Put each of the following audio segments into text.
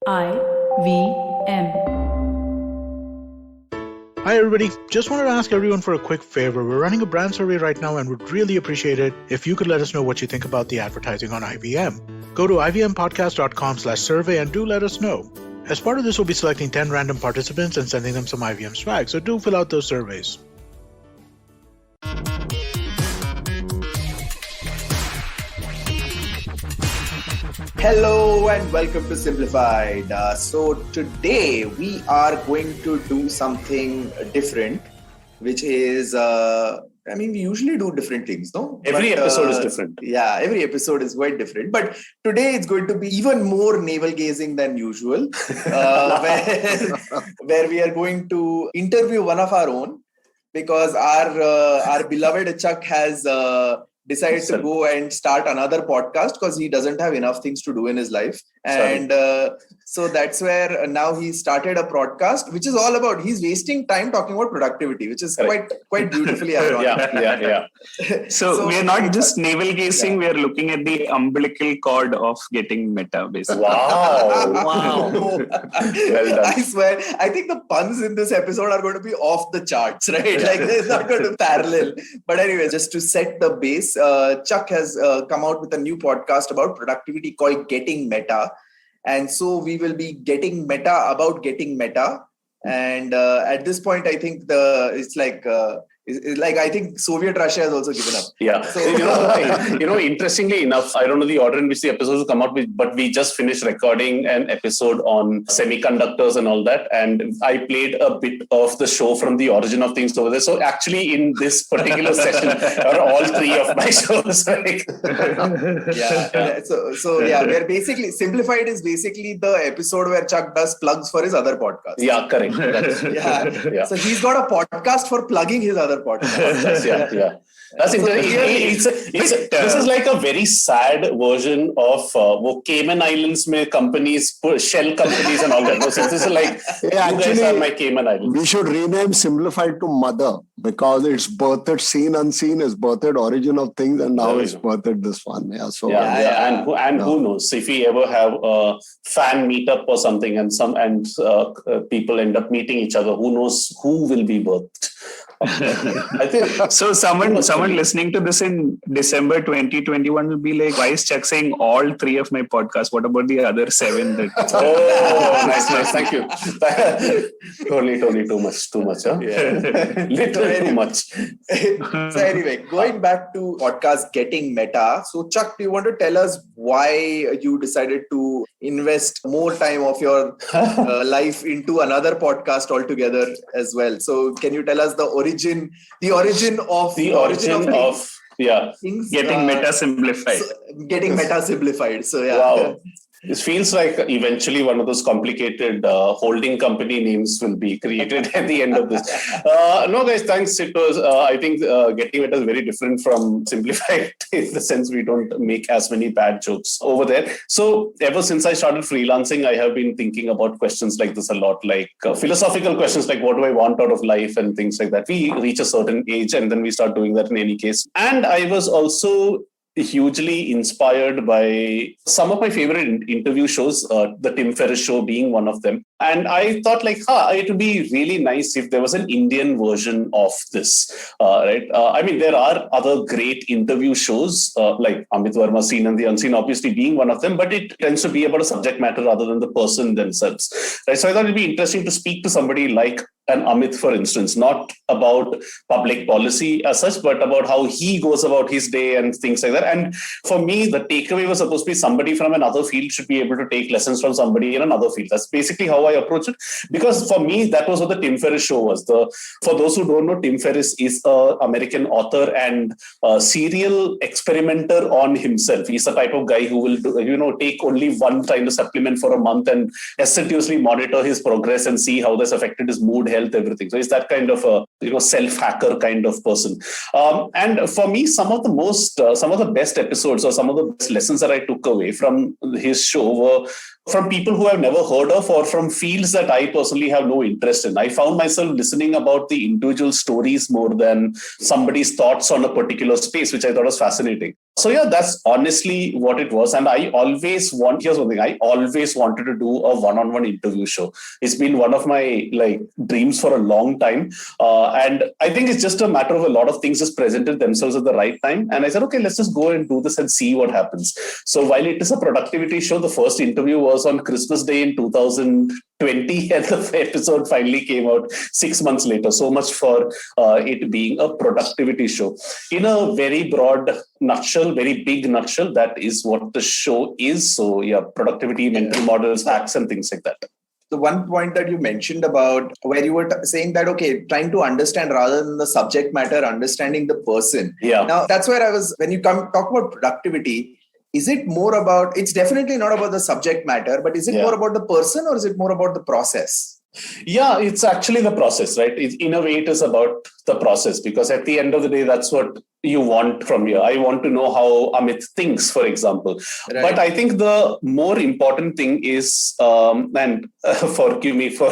IVM. Hi everybody, just wanted to ask everyone for a quick favor. We're running a brand survey right now and would really appreciate it if you could let us know what you think about the advertising on IVM. Go to ivmpodcast.com/survey and do let us know. As part of this, we'll be selecting 10 random participants and sending them some IVM swag, so do fill out those surveys. Hello and welcome to Simplified. So today we are going to do something different, which is, we usually do different things, no? Every episode is different. Yeah, every episode is quite different. But today it's going to be even more navel-gazing than usual, where we are going to interview one of our own, because our beloved Chuck has decided to go and start another podcast because he doesn't have enough things to do in his life. And so that's where now he started a podcast, which is all about, he's wasting time talking about productivity, which is quite beautifully ironic. Yeah. So we are not just navel gazing, we are looking at the umbilical cord of getting meta, basically. Wow. Well done. I swear, I think the puns in this episode are going to be off the charts, right? Like they're not going to parallel. But anyway, just to set the base, Chuck has come out with a new podcast about productivity called Getting Meta. And so we will be getting meta about getting meta. And at this point, I think it's like I think Soviet Russia has also given up. Yeah. So, interestingly enough, I don't know the order in which the episodes will come out with, but we just finished recording an episode on semiconductors and all that. And I played a bit of the show from the origin of things over there. So actually in this particular session are all three of my shows. Right? Where basically Simplified is basically the episode where Chuck does plugs for his other podcast. Yeah, correct. Yeah. So he's got a podcast for plugging his other podcast. Yeah. That's interesting. This is like a very sad version of Cayman Islands में companies, shell companies and all that. So this is like, you guys are my Cayman Islands. We should rename Simplified to Mother, because it's birthed Seen Unseen, is birthed Origin of Things, and now it's birthed this one. And who knows, if we ever have a fan meetup or something and people end up meeting each other, who knows who will be birthed. I think so. Someone listening to this in December 2021 will be like, "Why is Chuck saying all three of my podcasts? What about the other 7?" Nice. Thank you. Totally too much. Huh? Yeah. Literally too much. So anyway, going back to podcast Getting Meta. So Chuck, do you want to tell us why you decided to invest more time of your life into another podcast altogether as well? So can you tell us the origin of things, getting meta simplified. Getting meta simplified. So yeah. Wow. It feels like eventually one of those complicated holding company names will be created at the end of this. No, guys, thanks. It was, I think Getting Meta is very different from Simplified in the sense we don't make as many bad jokes over there. So ever since I started freelancing, I have been thinking about questions like this a lot, like philosophical questions like what do I want out of life and things like that. We reach a certain age and then we start doing that in any case. And I was also hugely inspired by some of my favorite interview shows, the Tim Ferriss show being one of them. And I thought it would be really nice if there was an Indian version of this, right? There are other great interview shows like Amit Verma, Seen and the Unseen, obviously being one of them, but it tends to be about a subject matter rather than the person themselves. Right? So I thought it'd be interesting to speak to somebody like an Amit, for instance, not about public policy as such, but about how he goes about his day and things like that. And for me, the takeaway was supposed to be somebody from another field should be able to take lessons from somebody in another field. That's basically how I approach it. Because for me, that was what the Tim Ferriss show was. For those who don't know, Tim Ferriss is an American author and serial experimenter on himself. He's the type of guy who will take only one kind of supplement for a month and assiduously monitor his progress and see how that's affected his mood, health, everything. So he's that kind of a self-hacker kind of person. And for me, some of the best episodes or some of the best lessons that I took away from his show were from people who I've never heard of or from fields that I personally have no interest in. I found myself listening about the individual stories more than somebody's thoughts on a particular space, which I thought was fascinating. So yeah, that's honestly what it was. And here's one thing, I always wanted to do a one-on-one interview show. It's been one of my dreams for a long time. And I think it's just a matter of a lot of things just presented themselves at the right time. And I said, okay, let's just go and do this and see what happens. So while it is a productivity show, the first interview was on Christmas Day in 2020, and the episode finally came out 6 months later. So much for it being a productivity show. In a very broad nutshell, very big nutshell, that is what the show is. So yeah, productivity, mental models, hacks, and things like that. The one point that you mentioned about where you were saying that, okay, trying to understand rather than the subject matter, understanding the person. Yeah. Now, that's where I was, when you talk about productivity, is it more about, it's definitely not about the subject matter, but is it more about the person or is it more about the process? Yeah, it's actually the process, right? In a way, it is about the process, because at the end of the day, that's what you want from here. I want to know how Amit thinks, for example. Right. But I think the more important thing is, and forgive me for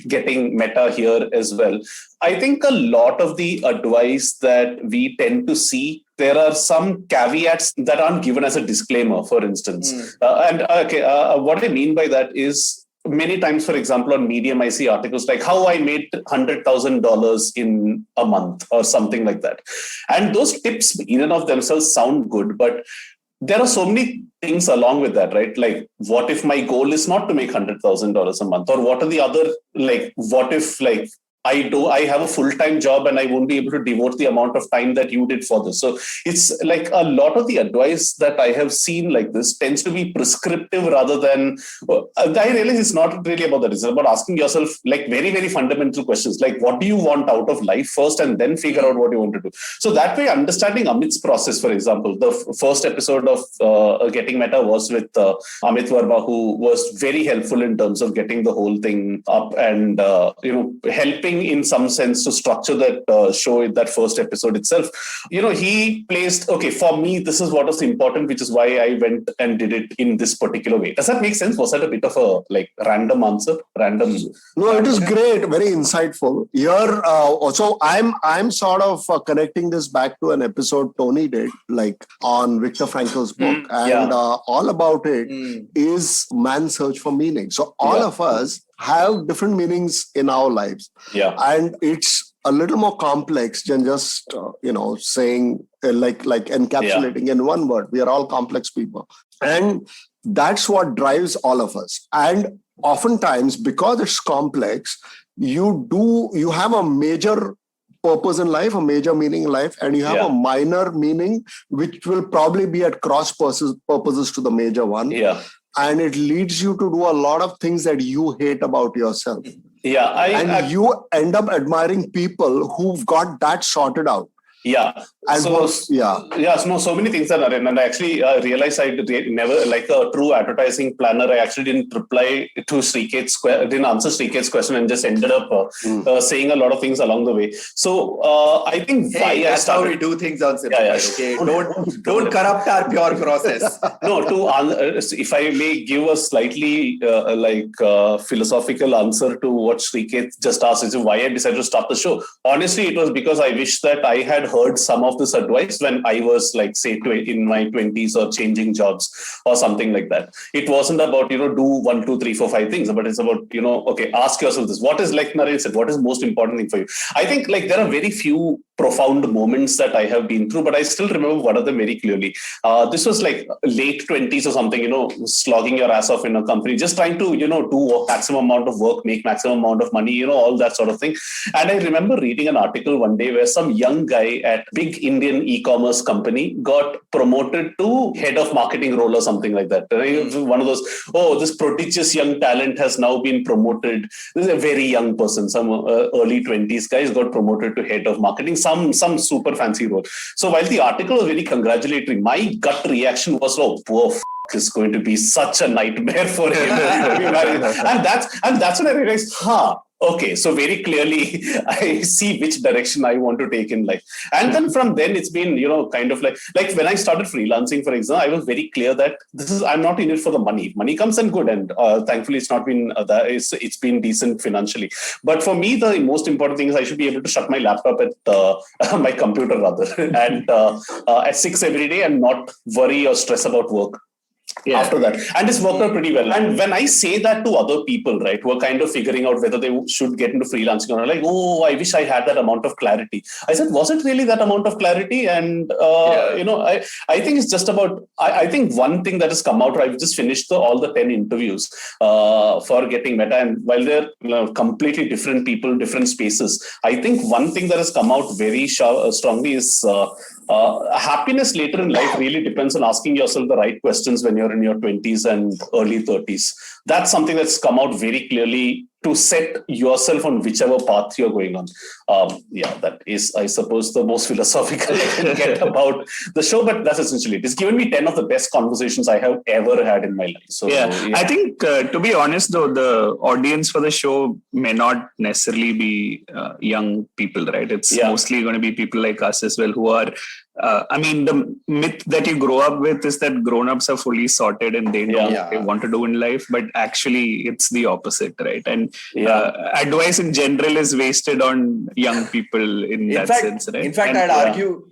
getting meta here as well, I think a lot of the advice that we tend to see, there are some caveats that aren't given as a disclaimer, for instance. What I mean by that is, many times, for example, on Medium, I see articles like how I made $100,000 in a month or something like that. And those tips in and of themselves sound good, but there are so many things along with that, right? Like, what if my goal is not to make $100,000 a month? Or what are the other, what if I have a full-time job and I won't be able to devote the amount of time that you did for this. So it's like a lot of the advice that I have seen like this tends to be prescriptive rather than, I realize it's not really about that. It's about asking yourself very, very fundamental questions. Like, what do you want out of life first, and then figure out what you want to do. So that way, understanding Amit's process, for example, the first episode of Getting Meta was with Amit Verma, who was very helpful in terms of getting the whole thing up and, helping in some sense to structure that show in that first episode itself. He placed, okay, for me, this is what was important, which is why I went and did it in this particular way. Does that make sense? Was that a bit of a random answer? No, it is great. Very insightful. Here, also, I'm sort of connecting this back to an episode Tony did, on Viktor Frankl's book. And all about it is man's search for meaning. So all of us have different meanings in our lives. Yeah. And it's a little more complex than just, saying encapsulating in one word. We are all complex people. And that's what drives all of us. And oftentimes, because it's complex, you have a major purpose in life, a major meaning in life, and you have a minor meaning, which will probably be at cross purposes to the major one. Yeah. And it leads you to do a lot of things that you hate about yourself. Yeah. You end up admiring people who've got that sorted out. Yeah. And so many things are, and I actually realized I never, like a true advertising planner, I actually didn't reply to didn't answer Sriket's question, and just ended up saying a lot of things along the way. So I think that's how we do things on Simplified. Okay, don't corrupt our pure process. No, if I may give a slightly philosophical answer to what Sriket just asked, is why I decided to start the show. Honestly, it was because I wish that I had heard some of this advice when I was in my 20s or changing jobs or something like that. It wasn't about, do 1, 2, 3, 4, 5 things, but it's about, ask yourself this. What is, like Naren said, what is most important thing for you? I think there are very few profound moments that I have been through, but I still remember one of them very clearly. This was late 20s or something, slogging your ass off in a company, just trying to, do maximum amount of work, make maximum amount of money, all that sort of thing. And I remember reading an article one day where some young guy at big Indian e-commerce company got promoted to head of marketing role or something like that. One of those, this prodigious young talent has now been promoted. This is a very young person, some early 20s guys got promoted to head of marketing, some super fancy role. So while the article was very congratulatory, my gut reaction was, is going to be such a nightmare for him. and that's when I realized, okay, so very clearly I see which direction I want to take in life. And then from then it's been, kind of like when I started freelancing, for example, I was very clear that I'm not in it for the money. Money comes and good. And thankfully it's not been, it's been decent financially. But for me, the most important thing is I should be able to shut my laptop at my computer rather and at 6 every day and not worry or stress about work. After that. And it's worked out pretty well. And when I say that to other people, right, who are kind of figuring out whether they should get into freelancing or like, I wish I had that amount of clarity. I said, was it really that amount of clarity? And, I think it's just about, I think one thing that has come out, I've just finished all the 10 interviews for Getting Meta. And while they're completely different people, different spaces, I think one thing that has come out very strongly is happiness later in life really depends on asking yourself the right questions when you're in your 20s and early 30s. That's something that's come out very clearly to set yourself on whichever path you're going on. That is, I suppose, the most philosophical I can get about the show, but that's essentially it. It's given me 10 of the best conversations I have ever had in my life. So, I think, to be honest, though, the audience for the show may not necessarily be young people, right? It's mostly going to be people like us as well who are the myth that you grow up with is that grown-ups are fully sorted and they know what they want to do in life, but actually it's the opposite, right? And advice in general is wasted on young people in sense, right? In fact, I'd argue,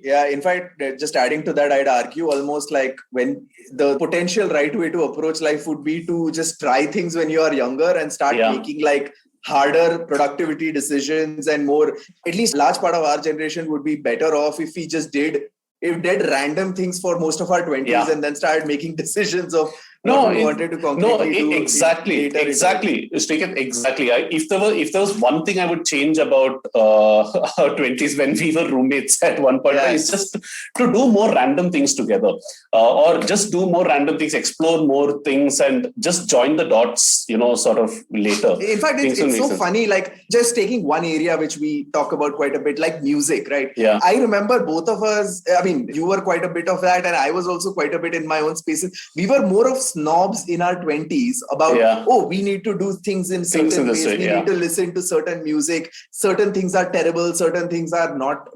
just adding to that, I'd argue almost like when the potential right way to approach life would be to just try things when you are younger and start making like harder productivity decisions and more, at least large part of our generation would be better off if we just did random things for most of our 20s and then started making decisions of what we wanted to concretely do. Exactly. Exactly. If there was one thing I would change about our 20s when we were roommates at one point, is just to do more random things together, or just do more random things, explore more things, and just join the dots. Sort of later. In fact, it's so funny. Like just taking one area which we talk about quite a bit, like music, right? Yeah. I remember both of us. I mean, you were quite a bit of that, and I was also quite a bit in my own spaces. We were more of snobs in our 20s about, we need to do things in certain ways. We need to listen to certain music. Certain things are terrible. Certain things are not.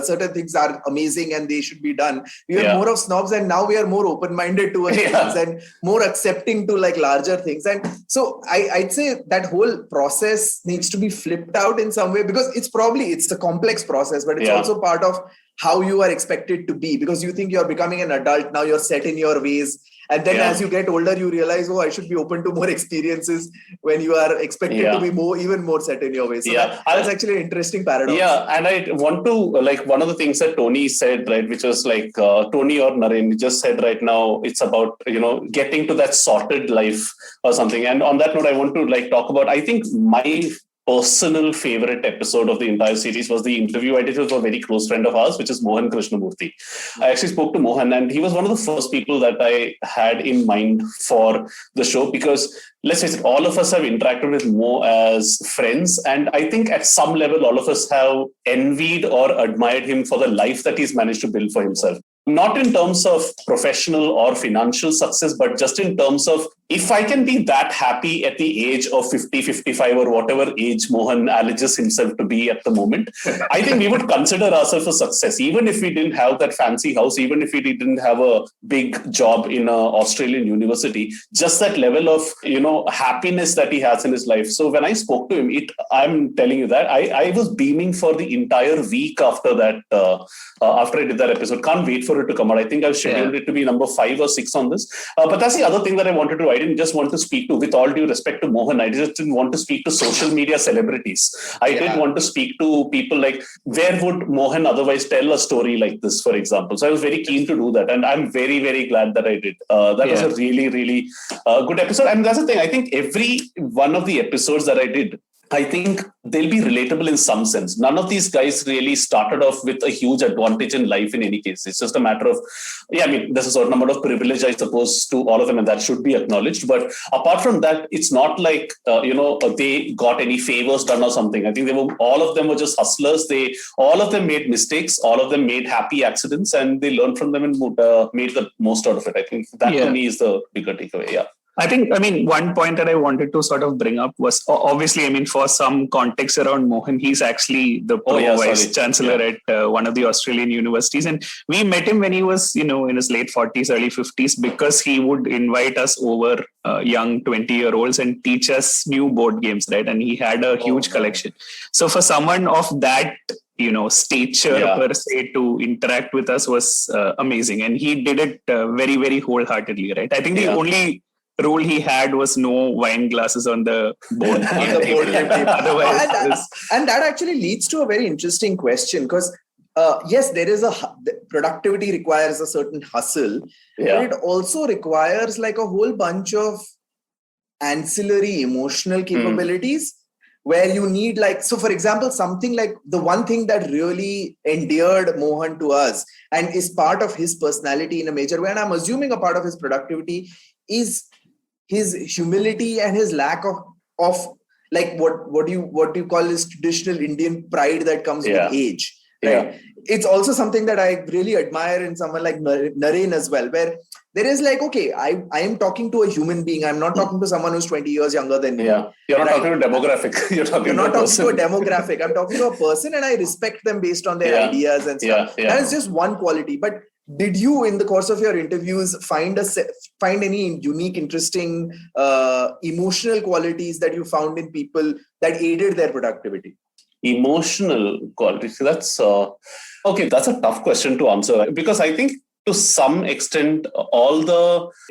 Certain things are amazing and they should be done. We were more of snobs, and now we are more open-minded towards things and more accepting to like larger things. And so I'd say that whole process needs to be flipped out in some way, because it's a complex process, but it's also part of how you are expected to be, because you think you're becoming an adult now, you're set in your ways. And then as you get older, you realize, I should be open to more experiences when you are expected to be even more set in your ways. So that's actually an interesting paradox. Yeah. And I want to, like, one of the things that Tony said, right, which was like, Tony or Naren just said right now, it's about, getting to that sorted life or something. And on that note, I want to like talk about, I think my personal favorite episode of the entire series was the interview I did with a very close friend of ours, which is Mohan Krishnamurthy. I actually spoke to Mohan, and he was one of the first people that I had in mind for the show, because let's face it, all of us have interacted with Mo as friends. And I think at some level, all of us have envied or admired him for the life that he's managed to build for himself. Not in terms of professional or financial success, but just in terms of, if I can be that happy at the age of 50, 55 or whatever age Mohan alleges himself to be at the moment, I think we would consider ourselves a success, even if we didn't have that fancy house, even if we didn't have a big job in an Australian university, just that level of, happiness that he has in his life. So when I spoke to him, I'm telling you that I was beaming for the entire week after that, after I did that episode. Can't wait for it to come out. I think I've scheduled it to be number 5 or 6 on this. But that's the other thing that I wanted to do. I didn't just want to speak to, with all due respect to Mohan, I just didn't want to speak to social media celebrities. I did want to speak to people like, where would Mohan otherwise tell a story like this, for example? So I was very keen to do that. And I'm very, very glad that I did. That was a really, really good episode. And that's the thing. I think every one of the episodes that I did, I think they'll be relatable in some sense. None of these guys really started off with a huge advantage in life in any case. It's just a matter of, there's a certain amount of privilege, I suppose, to all of them, and that should be acknowledged. But apart from that, it's not like, they got any favors done or something. I think all of them were just hustlers. All of them made mistakes. All of them made happy accidents, and they learned from them and made the most out of it. I think that to me is the bigger takeaway. Yeah. One point that I wanted to sort of bring up was, obviously, for some context around Mohan, he's actually the Vice Chancellor at one of the Australian universities. And we met him when he was, in his late 40s, early 50s, because he would invite us over young 20-year-olds and teach us new board games, right? And he had a huge collection. So for someone of that, stature per se to interact with us was amazing. And he did it very, very wholeheartedly, right? I think the only rule he had was no wine glasses on the board. Otherwise, and that actually leads to a very interesting question, because yes, there is productivity requires a certain hustle, but it also requires like a whole bunch of ancillary emotional capabilities where you need so for example, something like the one thing that really endeared Mohan to us and is part of his personality in a major way, and I'm assuming a part of his productivity, is his humility and his lack of like what do you call this traditional Indian pride that comes with age. Right? It's also something that I really admire in someone like Naren as well, where there is I am talking to a human being. I'm not talking to someone who's 20 years younger than me. Yeah. You're not talking to a demographic. You're not talking to a demographic. I'm talking to a person, and I respect them based on their ideas and stuff. That is just one quality. But did you, in the course of your interviews, find any unique, interesting, emotional qualities that you found in people that aided their productivity? Emotional qualities. That's that's a tough question to answer, because I think to some extent,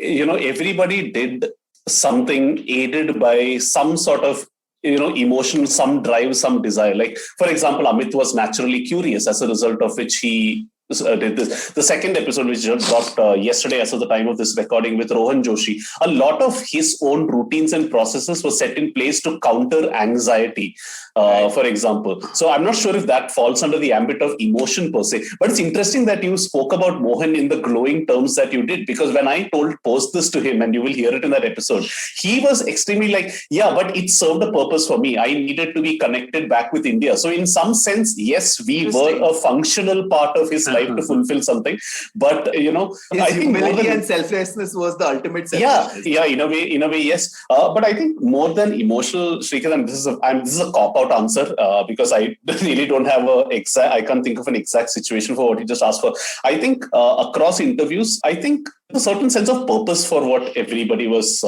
everybody did something aided by some sort of emotion, some drive, some desire. Like, for example, Amit was naturally curious, as a result of which he did this. The second episode, which just dropped yesterday as of the time of this recording, with Rohan Joshi, a lot of his own routines and processes were set in place to counter anxiety, for example. So I'm not sure if that falls under the ambit of emotion per se, but it's interesting that you spoke about Mohan in the glowing terms that you did, because when I posed this to him, and you will hear it in that episode, he was extremely but it served a purpose for me. I needed to be connected back with India. So in some sense, yes, we were a functional part of his life to fulfill something, but his I think humility and selflessness was the ultimate selflessness. In a way, yes. But I think more than emotional, Srikanth, and this is a cop-out answer, because I really don't have I can't think of an exact situation for what you just asked for. I think across interviews, I think a certain sense of purpose for what everyone's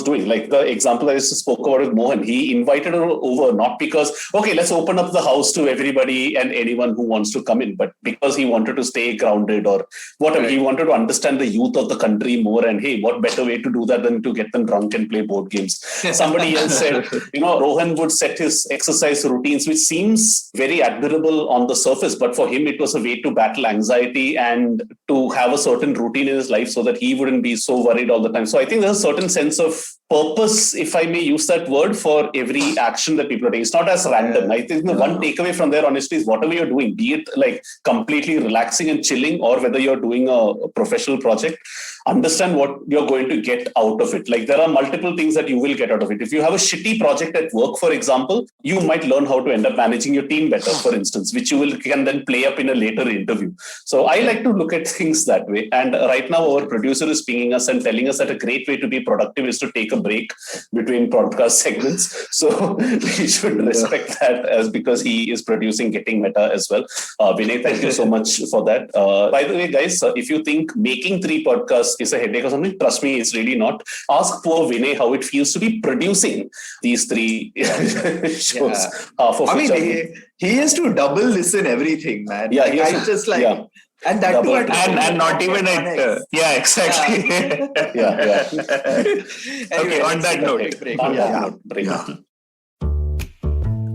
doing. Like the example I just spoke about with Mohan, he invited her over not because, let's open up the house to everybody and anyone who wants to come in, but because he wanted to stay grounded or whatever. Right. He wanted to understand the youth of the country more, and hey, what better way to do that than to get them drunk and play board games. Somebody else said, Rohan would set his exercise routines, which seems very admirable on the surface, but for him it was a way to battle anxiety and to have a certain routine in his life so that he wouldn't be so worried all the time. So I think there's a certain sense of purpose, if I may use that word, for every action that people are taking. It's not as random. I think the one takeaway from there, honestly, is whatever you're doing, be it like completely relaxing and chilling, or whether you're doing a professional project, understand what you're going to get out of it. Like, there are multiple things that you will get out of it. If you have a shitty project at work, for example, you might learn how to end up managing your team better, for instance, which can then play up in a later interview. So I like to look at things that way. And right now our producer is pinging us and telling us that a great way to be productive is to take a break between podcast segments. So we should respect that, as because he is producing Getting Meta as well. Vinay, thank you so much for that. By the way, guys, if you think making 3 podcasts is a headache or something, trust me, it's really not. Ask poor Vinay how it feels to be producing these 3 shows. He has to double listen everything, man. Yeah, I just like... Yeah. And that too, and not even at exactly. Yeah. Okay, on that note. Break.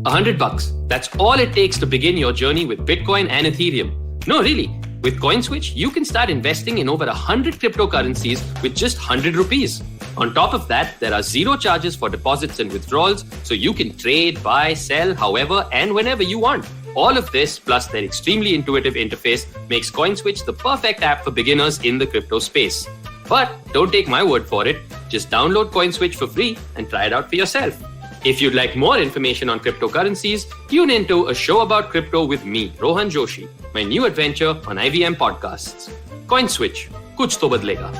$100. That's all it takes to begin your journey with Bitcoin and Ethereum. No, really. With CoinSwitch, you can start investing in over 100 cryptocurrencies with just 100 rupees. On top of that, there are zero charges for deposits and withdrawals, so you can trade, buy, sell, however and whenever you want. All of this, plus their extremely intuitive interface, makes CoinSwitch the perfect app for beginners in the crypto space. But don't take my word for it. Just download CoinSwitch for free and try it out for yourself. If you'd like more information on cryptocurrencies, tune into A Show About Crypto with me, Rohan Joshi, my new adventure on IVM Podcasts. CoinSwitch, kuch to badlega.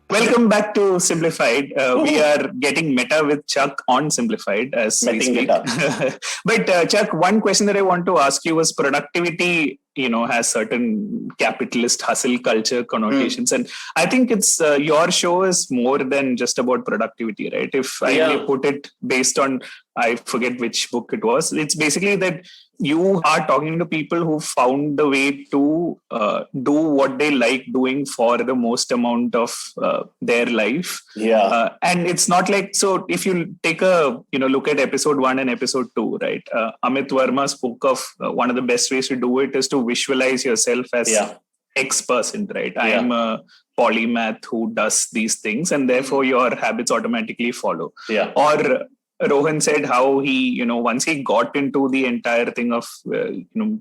Welcome back to Simplified. We are getting meta with Chuck on Simplified as we speak. But Chuck, one question that I want to ask you was productivity, has certain capitalist hustle culture connotations. And I think it's your show is more than just about productivity, right? If I may put it based on, I forget which book it was, it's basically that you are talking to people who found the way to do what they like doing for the most amount of their life. And it's not like, so if you take a, look at episode 1 and episode 2, right? Amit Verma spoke of one of the best ways to do it is to visualize yourself as X person, right? I am a polymath who does these things and therefore your habits automatically follow. Or Rohan said how he, once he got into the entire thing of,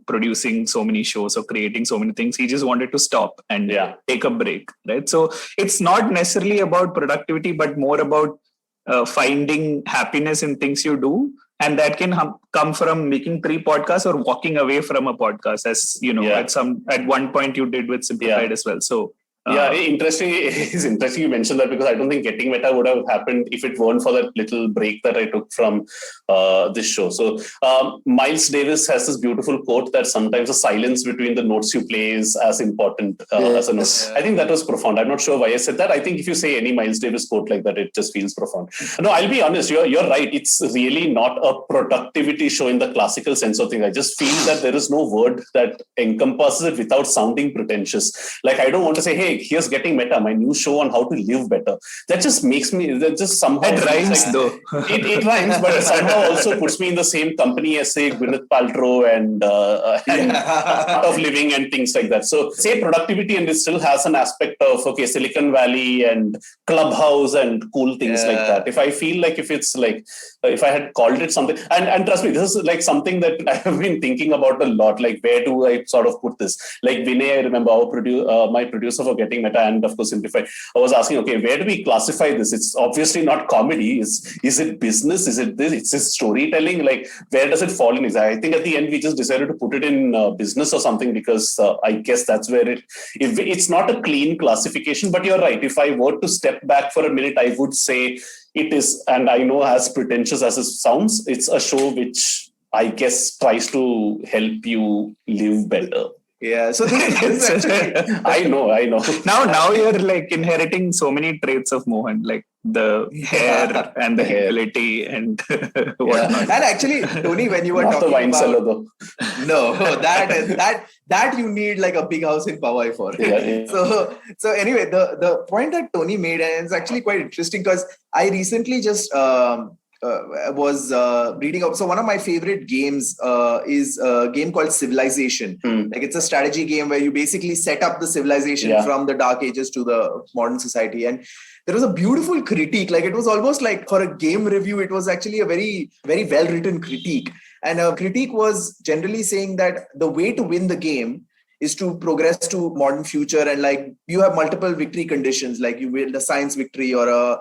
producing so many shows or creating so many things, he just wanted to stop and take a break, right? So it's not necessarily about productivity, but more about finding happiness in things you do. And that can come from making 3 podcasts or walking away from a podcast, as at one point you did with Simplified as well. So interesting. It's interesting you mentioned that because I don't think Getting Meta would have happened if it weren't for that little break that I took from this show. So Miles Davis has this beautiful quote that sometimes the silence between the notes you play is as important as a note. I think that was profound. I'm not sure why I said that. I think if you say any Miles Davis quote like that, it just feels profound. No, I'll be honest. You're right. It's really not a productivity show in the classical sense of things. I just feel that there is no word that encompasses it without sounding pretentious. Like I don't want to say, hey, here's Getting Meta, my new show on how to live better. That just makes me, that just somehow... It rhymes though. It rhymes, but it somehow also puts me in the same company as, say, Gwyneth Paltrow and Art of Living and things like that. So, say productivity and it still has an aspect of, Silicon Valley and Clubhouse and cool things like that. If I feel like if I had called it something, and trust me, this is like something that I have been thinking about a lot, like where do I sort of put this? Like Vinay, I remember my producer for Getting Meta and of course Simplified, I was asking, okay, where do we classify this? It's obviously not comedy. Is it business? Is it this? Is it storytelling? Like where does it fall in? I think at the end we just decided to put it in business or something because I guess that's where it's not a clean classification, but you're right. If I were to step back for a minute, I would say it is, and I know as pretentious as it sounds, it's a show which I guess tries to help you live better. Yeah, so this is actually... I know. Now you're like inheriting so many traits of Mohan, like the hair and the ability and whatnot. And actually, Tony, when you were not talking the wine about... cellar though. No, that you need like a big house in Powai for. So anyway, the point that Tony made, and it's actually quite interesting because I recently just... was reading up. So one of my favorite games is a game called Civilization. Like it's a strategy game where you basically set up the civilization from the dark ages to the modern society. And there was a beautiful critique. Like it was almost like for a game review, it was actually a very, very well-written critique. And a critique was generally saying that the way to win the game is to progress to modern future, and like you have multiple victory conditions, like you win a science victory or a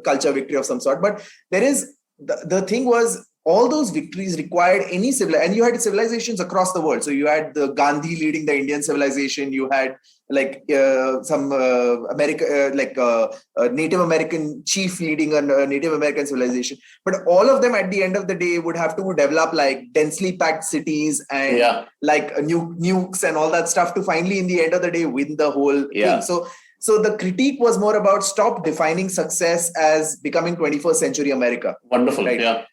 culture victory of some sort. But there is the thing was all those victories required any civilization, and you had civilizations across the world. So you had the Gandhi leading the Indian civilization. You had like some Native American chief leading a Native American civilization. But all of them at the end of the day would have to develop like densely packed cities and like nukes and all that stuff to finally in the end of the day win the whole thing. So the critique was more about stop defining success as becoming 21st century America. Wonderful, right?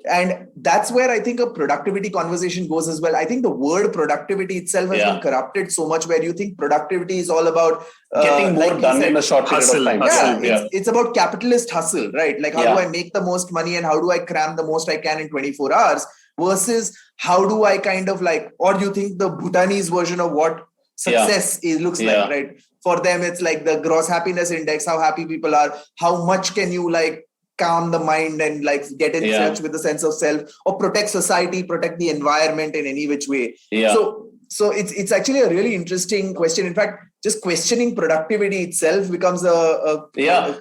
And that's where I think a productivity conversation goes as well. I think the word productivity itself has been corrupted so much where you think productivity is all about getting more done in a short period of time. It's about capitalist hustle, right? Like how do I make the most money and how do I cram the most I can in 24 hours? versus how do I kind of like, or do you think the Bhutanese version of what success looks like, right? For them, it's like the gross happiness index, how happy people are, how much can you like calm the mind and like get in touch with the sense of self, or protect society, protect the environment in any which way. So it's actually a really interesting question. In fact, just questioning productivity itself becomes a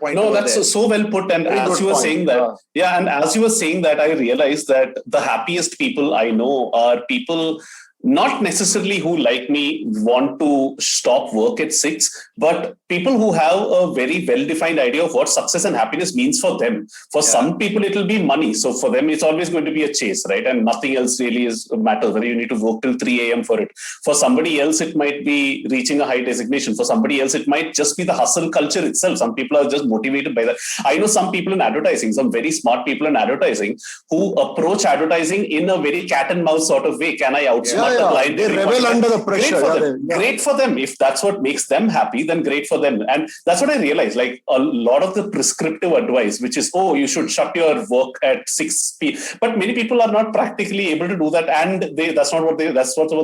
point. No, that's so well put. And as you were saying that, and as you were saying that, I realized that the happiest people I know are people not necessarily who, like me, want to stop work at 6, but people who have a very well-defined idea of what success and happiness means for them. For some people, it will be money. So for them, it's always going to be a chase, right? And nothing else really matters, whether you need to work till 3 a.m. for it. For somebody else, it might be reaching a high designation. For somebody else, it might just be the hustle culture itself. Some people are just motivated by that. I know some people in advertising, some very smart people in advertising, who approach advertising in a very cat and mouse sort of way. Can I outsmart the client? They rebel under the pressure. Great for them. If that's what makes them happy, then great for them. And that's what I realized. Like a lot of the prescriptive advice, which is, you should shut your work at 6 p.m. But many people are not practically able to do that, and that's not what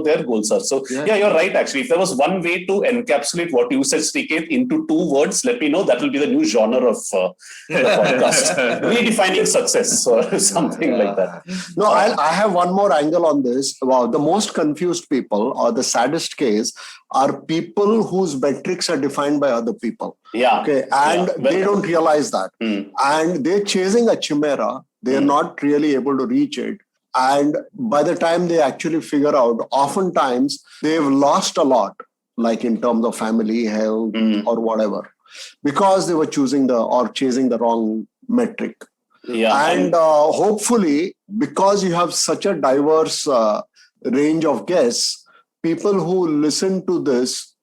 their goals are. So you're right. Actually, if there was one way to encapsulate what you said, Sriket, into 2 words, let me know. That will be the new genre of the podcast: redefining success or something like that. No, I have one more angle on this. Wow, the most confused people, or the saddest case, are people whose metrics are defined by other people. Okay. And they don't realize that. And they're chasing a chimera. They're not really able to reach it. And by the time they actually figure out, oftentimes they've lost a lot, like in terms of family, health, or whatever, because they were chasing the wrong metric. And hopefully, because you have such a diverse range of guests, people who listen to this,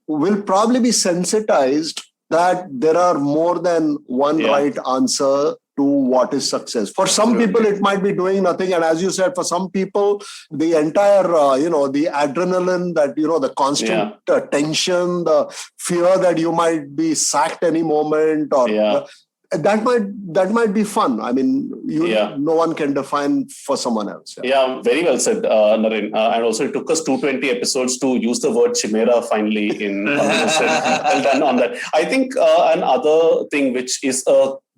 will probably be sensitized that there are more than one right answer to what is success. For some people, it might be doing nothing. And as you said, for some people, the entire, the adrenaline, that, the constant tension, the fear that you might be sacked any moment, or that might be fun. I mean, no one can define for someone else. Yeah, very well said, Naren. And also, it took us 220 episodes to use the word chimera finally in conversation. Well done on that. I think another thing which is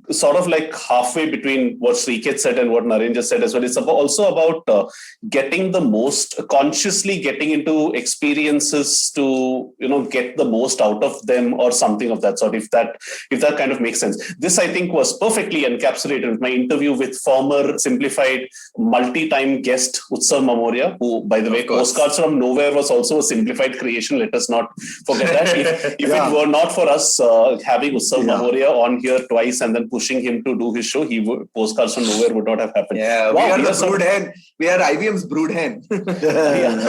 sort of like halfway between what Sriket said and what Naren just said as well. It's also about consciously getting into experiences to, get the most out of them, or something of that sort, if that kind of makes sense. This, I think, was perfectly encapsulated with my interview with former Simplified multi-time guest Utsav Mamoria, who, by the way, Postcards from Nowhere was also a Simplified creation. Let us not forget that. If it were not for us having Utsav Mamoria on here twice and then pushing him to do his show, Postcards from Nowhere would not have happened. Yeah, we are the brood hen. We are IVM's brood hen.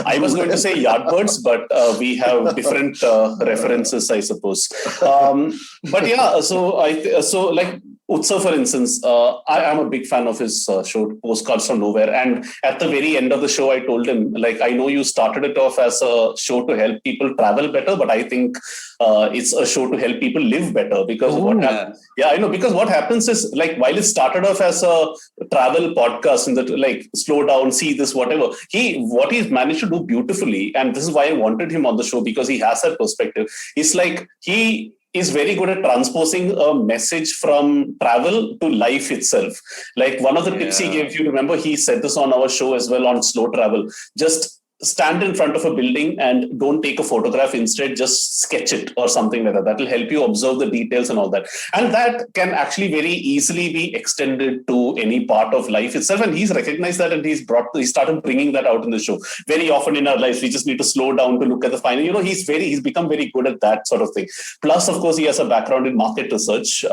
I was going to say Yardbirds, but we have different references, I suppose. But yeah, so like Utsav, for instance, I am a big fan of his show, Postcards from Nowhere. And at the very end of the show, I told him, like, I know you started it off as a show to help people travel better, but I think it's a show to help people live better. Because because what happens is, like, while it started off as a travel podcast, in that, like, slow down, see this, whatever, what he's managed to do beautifully, and this is why I wanted him on the show, because he has that perspective. It's like he is very good at transposing a message from travel to life itself. Like one of the tips he gave, if you remember, he said this on our show as well on slow travel. Just stand in front of a building and don't take a photograph. Instead, just sketch it or something like that. That will help you observe the details and all that. And that can actually very easily be extended to any part of life itself. And he's recognized that, and he started bringing that out in the show. Very often in our lives, we just need to slow down to look at the final. He's become very good at that sort of thing. Plus, of course, he has a background in market research,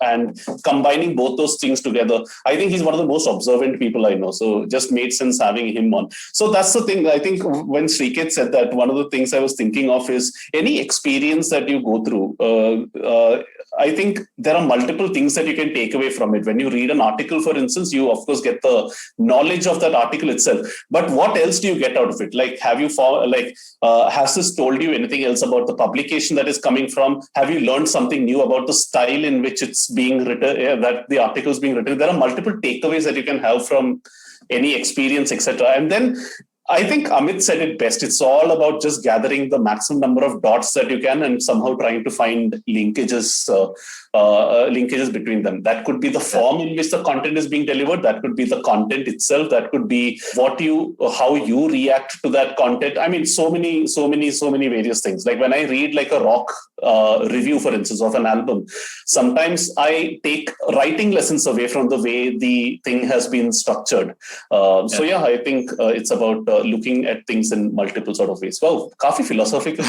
and combining both those things together, I think he's one of the most observant people I know. So just made sense having him on. So that's the thing. I think when Sriket said that, one of the things I was thinking of is any experience that you go through. I think there are multiple things that you can take away from it. When you read an article, for instance, you of course get the knowledge of that article itself. But what else do you get out of it? Like, have you found, has this told you anything else about the publication that is coming from? Have you learned something new about the style in which it's being written, that the article is being written? There are multiple takeaways that you can have from any experience, etc. And then I think Amit said it best. It's all about just gathering the maximum number of dots that you can and somehow trying to find linkages between them. That could be the form in which the content is being delivered. That could be the content itself. That could be how you react to that content. I mean, so many various things. Like when I read like a rock review, for instance, of an album, sometimes I take writing lessons away from the way the thing has been structured. So yeah, I think it's about looking at things in multiple sort of ways. Wow, काफी philosophical.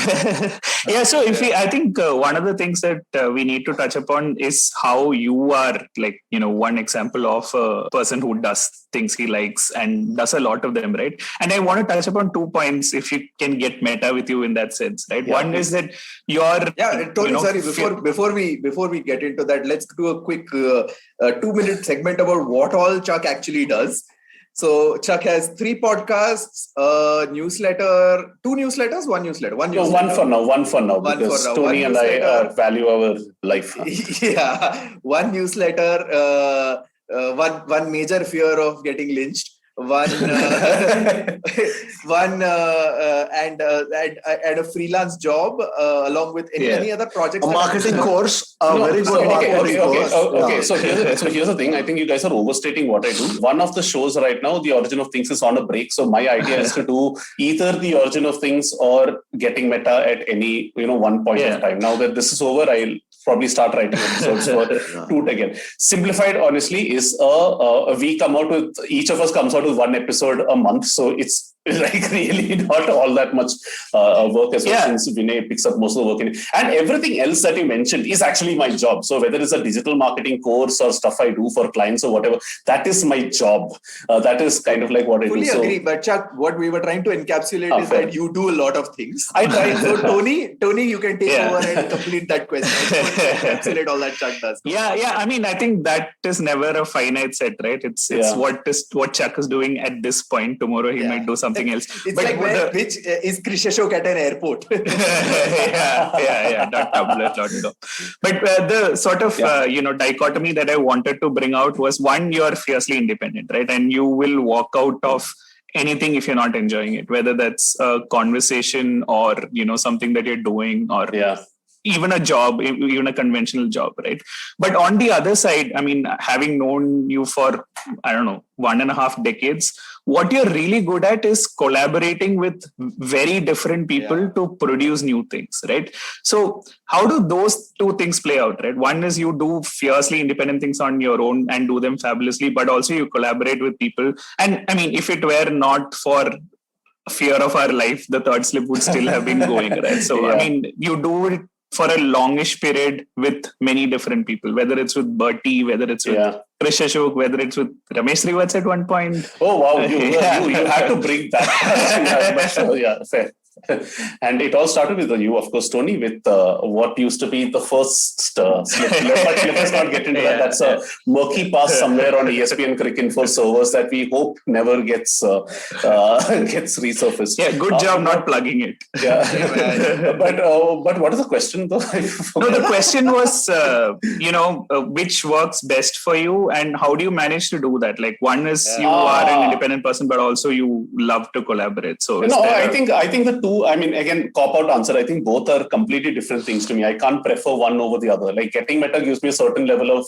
Yeah, so I think one of the things that we need to touch upon is how you are, like, one example of a person who does things he likes and does a lot of them, right? And I want to touch upon 2 points, if you can get meta with you in that sense, right? Yeah, one is that Tony, sorry, before we get into that, let's do a quick 2-minute segment about what all Chuck actually does. So Chuck has 3 podcasts, a newsletter, 2 newsletters, 1 newsletter. One for now, because Tony and I value our life. Yeah, 1 newsletter, one major fear of getting lynched. And a freelance job along with any other projects. A marketing course, very good marketing course. Okay. So here's the thing. I think you guys are overstating what I do. One of the shows right now, The Origin of Things, is on a break. So my idea is to do either The Origin of Things or Getting Meta at any one point of time. Now that this is over, I'll probably start writing episodes for Toot again. Simplified, honestly, is each of us comes out with 1 episode a month. So it's like really not all that much work as well, since Vinay picks up most of the work in it. And everything else that you mentioned is actually my job. So whether it's a digital marketing course or stuff I do for clients or whatever, that is my job. That is kind of like what I do. Fully agree. But Chuck, what we were trying to encapsulate is that you do a lot of things. I try. So Tony, you can take over and complete that question. Encapsulate all that Chuck does. Yeah. I mean, I think that is never a finite set, right? It's what Chuck is doing at this point. Tomorrow he might do something else. It's like which is Chris Ashok at an airport. .com. But the sort of dichotomy that I wanted to bring out was, one, you're fiercely independent, right? And you will walk out of anything if you're not enjoying it, whether that's a conversation or something that you're doing, or even a job, even a conventional job, right? But on the other side, I mean, having known you for 1.5 decades, what you're really good at is collaborating with very different people to produce new things, right? So how do those 2 things play out, right? One is you do fiercely independent things on your own and do them fabulously, but also you collaborate with people. And I mean, if it were not for fear of our life, the Third Slip would still have been going, right? So, I mean, you do it for a longish period with many different people, whether it's with Bertie, whether it's with Chris Ashok, whether it's with Ramesh Srivats at one point. Oh, wow. You had to bring that. Fair. And it all started with you, of course, Tony, with what used to be the first slip. Let's not get into that. That's a murky past somewhere on ESPN Cricinfo servers that we hope never gets resurfaced. Yeah, good job not plugging it. Yeah. But what is the question, though? No, the question was, which works best for you and how do you manage to do that? Like, one is you are an independent person, but also you love to collaborate. So I think the 2, I mean, again, cop-out answer, I think both are completely different things to me. I can't prefer one over the other. Like, Getting Meta gives me a certain level of,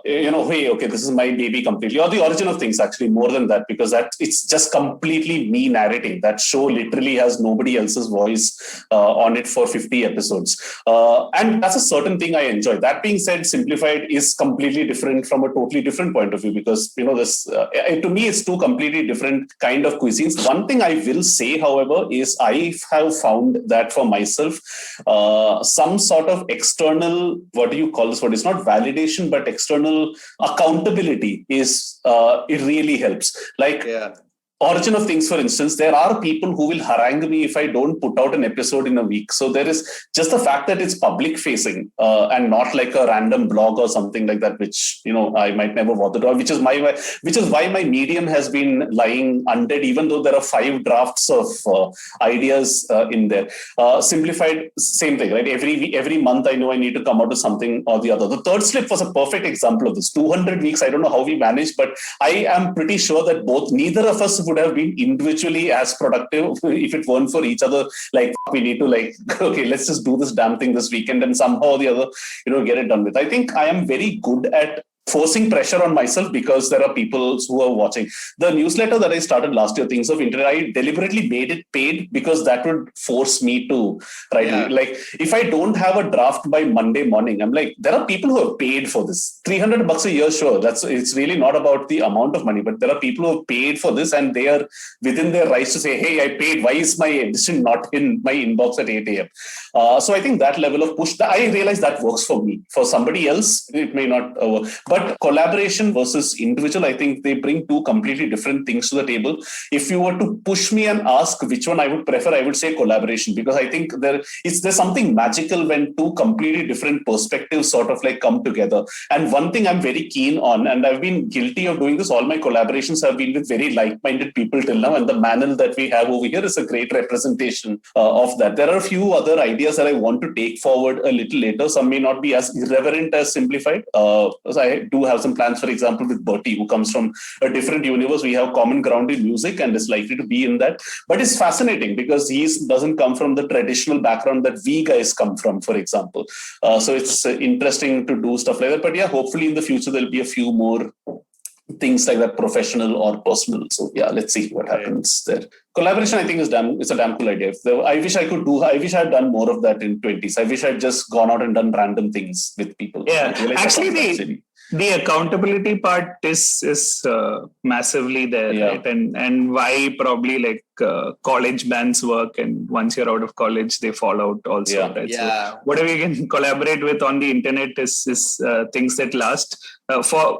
hey, okay, this is my baby completely. Or The Origin of Things, actually, more than that, because it's just completely me narrating. That show literally has nobody else's voice on it for 50 episodes. And that's a certain thing I enjoy. That being said, Simplified is completely different from a totally different point of view, because, this, to me, it's 2 completely different kind of cuisines. One thing I will say, however, is I have found that for myself, some sort of external, what do you call this word? It's not validation, but external accountability is, it really helps. Like, Origin of Things, for instance, there are people who will harangue me if I don't put out an episode in a week. So there is just the fact that it's public facing and not like a random blog or something like that, which, I might never bother to, which is why my medium has been lying undead, even though there are 5 drafts of ideas in there. Simplified, same thing, right? Every month I know I need to come out with something or the other. The Third Slip was a perfect example of this. 200 weeks, I don't know how we managed, but I am pretty sure that neither of us would have been individually as productive if it weren't for each other. Like, we need to okay, let's just do this damn thing this weekend and somehow or the other, get it done with. I think I am very good at forcing pressure on myself because there are people who are watching. The newsletter that I started last year, Things of Internet, I deliberately made it paid because that would force me to write. Yeah. Like, if I don't have a draft by Monday morning, I'm like, there are people who have paid for this. $300 a year, sure. It's really not about the amount of money, but there are people who have paid for this and they are within their rights to say, hey, I paid. Why is my edition not in my inbox at 8 a.m.? So I think that level of push, I realize that works for me. For somebody else, it may not work. But collaboration versus individual, I think they bring 2 completely different things to the table. If you were to push me and ask which one I would prefer, I would say collaboration, because I think there's something magical when 2 completely different perspectives sort of come together. And one thing I'm very keen on, and I've been guilty of doing this, all my collaborations have been with very like-minded people till now, and the Manal that we have over here is a great representation of that. There are a few other ideas that I want to take forward a little later. Some may not be as irreverent as Simplified. So I do have some plans, for example, with Bertie, who comes from a different universe. We have common ground in music and is likely to be in that. But it's fascinating because he doesn't come from the traditional background that we guys come from, for example. So it's interesting to do stuff like that. But yeah, hopefully in the future, there'll be a few more things like that, professional or personal. So yeah, let's see what happens there. Collaboration, I think, it's a damn cool idea. I wish I had done more of that in 20s. I wish I'd just gone out and done random things with people. Yeah, actually the accountability part is massively there, right? And why probably college bands work, and once you're out of college, they fall out also, right? Yeah. So whatever you can collaborate with on the internet is things that last.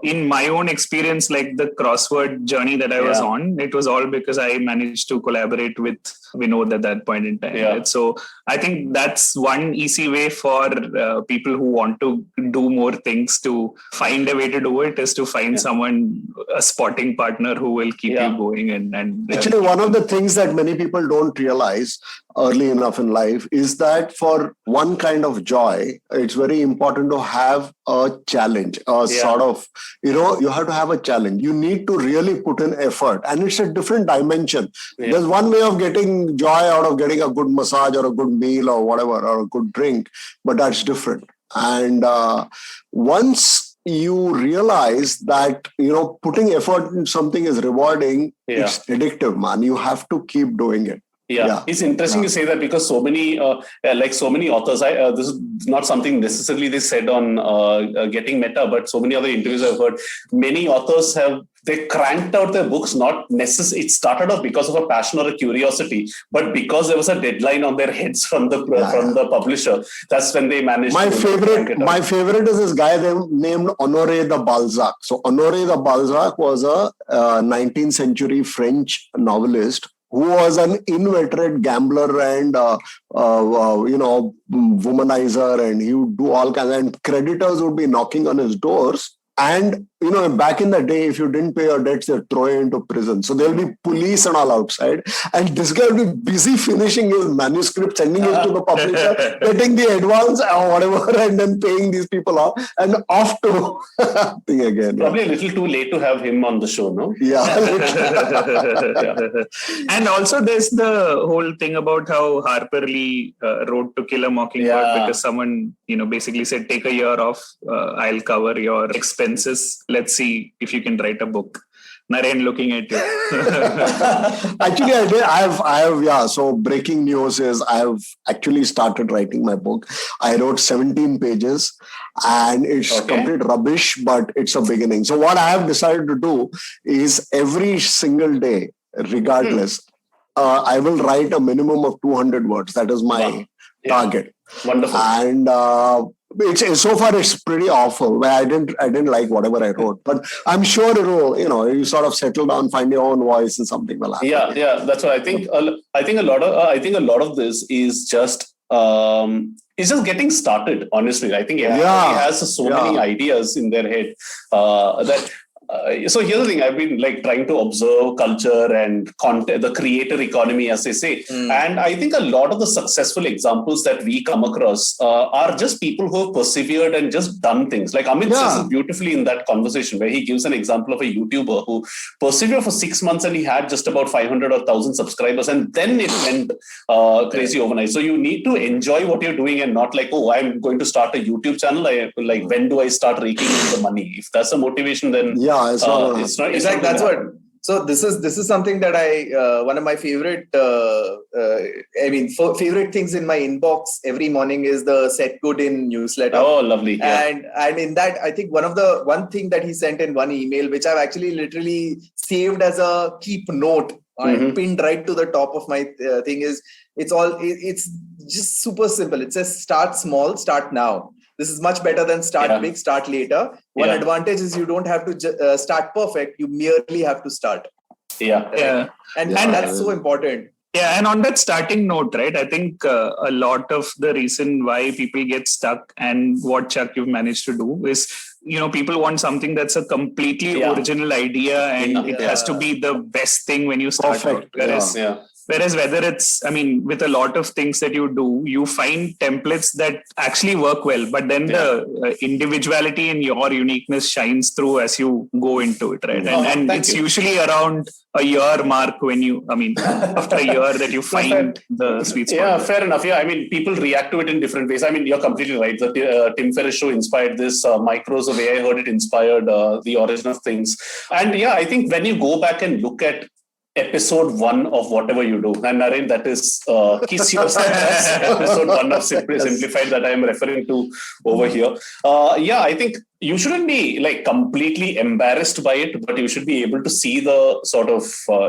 In my own experience, the crossword journey that I was on, it was all because I managed to collaborate with Vinod at that point in time. Yeah. Right? So I think that's one easy way for people who want to do more things to find a way to do it, is to find someone, a spotting partner who will keep you going. And actually, one of the things that many people don't realize early enough in life is that for one kind of joy, it's very important to have a challenge, sort of, you have to have a challenge. You need to really put in effort, and it's a different dimension. Yeah. There's one way of getting joy out of getting a good massage or a good meal or whatever, or a good drink, but that's different. And once you realize that, putting effort in something is rewarding, it's addictive, man. You have to keep doing it. Yeah, it's interesting you say that, because so many authors, this is not something necessarily they said on Getting Meta, but so many other interviews I've heard, many authors they cranked out their books, not necessarily, it started off because of a passion or a curiosity, but because there was a deadline on their heads from the publisher. That's when they managed my favorite is this guy named Honoré de Balzac. So Honoré de Balzac was a 19th century French novelist who was an inveterate gambler and, womanizer, and he would do all kinds, and creditors would be knocking on his doors. And, back in the day, if you didn't pay your debts, they'd throw you into prison. So there'll be police and all outside. And this guy will be busy finishing his manuscript, sending it to the publisher, getting the advance or whatever, and then paying these people off, and off to thing again. Probably a little too late to have him on the show, no? Yeah. And also there's the whole thing about how Harper Lee wrote To Kill a Mockingbird because someone, basically said, take a year off, I'll cover your expenses. Let's see if you can write a book. Naren, looking at you. Actually, I did. I have. So breaking news is I have actually started writing my book. I wrote 17 pages and it's complete rubbish, but it's a beginning. So what I have decided to do is every single day, regardless, I will write a minimum of 200 words. That is my target. Wonderful. And So far it's pretty awful. I didn't like whatever I wrote, but I'm sure it will. You sort of settle down, find your own voice, and something will happen. Yeah. That's what I think. I think a lot of this is just. It's just getting started. Honestly, I think everybody has so many ideas in their head that. So here's the thing, I've been trying to observe culture and content, the creator economy, as they say. And I think a lot of the successful examples that we come across are just people who have persevered and just done things. Like Amit says it beautifully in that conversation where he gives an example of a YouTuber who persevered for 6 months and he had just about 500 or 1,000 subscribers, and then it went crazy overnight. So you need to enjoy what you're doing and not I'm going to start a YouTube channel. When do I start raking in the money? If that's a motivation, then it's not. Exactly. That's what. So this is something that I one of my favorite favorite things in my inbox every morning is the Seth Godin newsletter. Oh, lovely! Yeah. And in that, I think one thing that he sent in one email, which I've actually literally saved as a keep note and pinned right to the top of my thing is it's just super simple. It says start small, start now. This is much better than start big, start later. One advantage is you don't have to start perfect. You merely have to start. Yeah. And that's so important. Yeah. And on that starting note, right, I think a lot of the reason why people get stuck and what, Chuck, you've managed to do is, people want something that's a completely original idea and it has to be the best thing when you start out. Whereas whether it's, with a lot of things that you do, you find templates that actually work well, but then the individuality and your uniqueness shines through as you go into it, right? And it's usually around a year mark when after a year that you find the sweet spot. Yeah, fair enough. Yeah, people react to it in different ways. You're completely right. The Tim Ferriss show inspired this. Micros of AI Heard It inspired the origin of things. And I think when you go back and look at episode 1 of whatever you do, and Naren, that is Kiss Yourself. That's episode 1 of Simplified that I am referring to over here. I think you shouldn't be completely embarrassed by it, but you should be able to see the sort of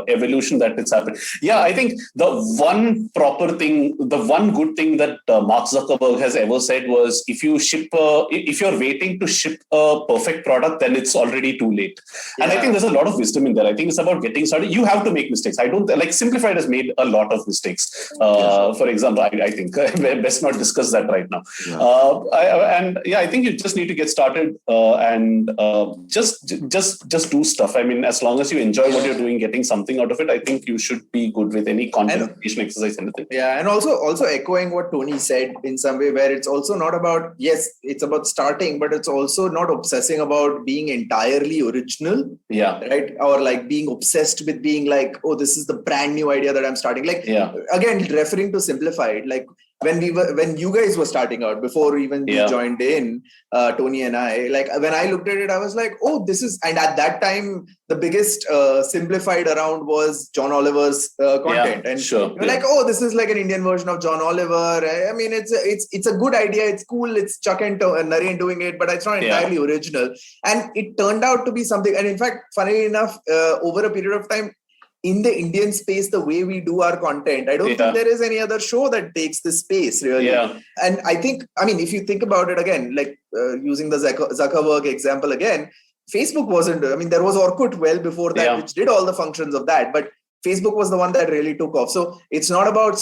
evolution that it's happened. Yeah, I think the one good thing that Mark Zuckerberg has ever said was if you're waiting to ship a perfect product, then it's already too late. Yeah. And I think there's a lot of wisdom in there. I think it's about getting started. You have to make mistakes. I don't Simplified has made a lot of mistakes. For example, I think best not discuss that right now. I think you just need to get started. And just do stuff. As long as you enjoy what you're doing, getting something out of it, I think you should be good with any content creation exercise, anything. Yeah, and also echoing what Tony said in some way, where it's also not about, it's about starting, but it's also not obsessing about being entirely original. Yeah. Right? Or being obsessed with being this is the brand new idea that I'm starting. Again, referring to Simplified, when you guys were starting out, before even you joined in, Tony and I, when I looked at it, I was like, this is, and at that time, the biggest Simplified around was John Oliver's content. And you're this is like an Indian version of John Oliver. It's a good idea. It's cool. It's Chuck and Naren doing it, but it's not entirely original. And it turned out to be something. And in fact, funny enough, over a period of time, in the Indian space, the way we do our content, I don't think there is any other show that takes this space, really. Yeah. And I think, if you think about it again, using the Zuckerberg example again, Facebook wasn't, there was Orkut well before that, which did all the functions of that, but Facebook was the one that really took off. So it's not about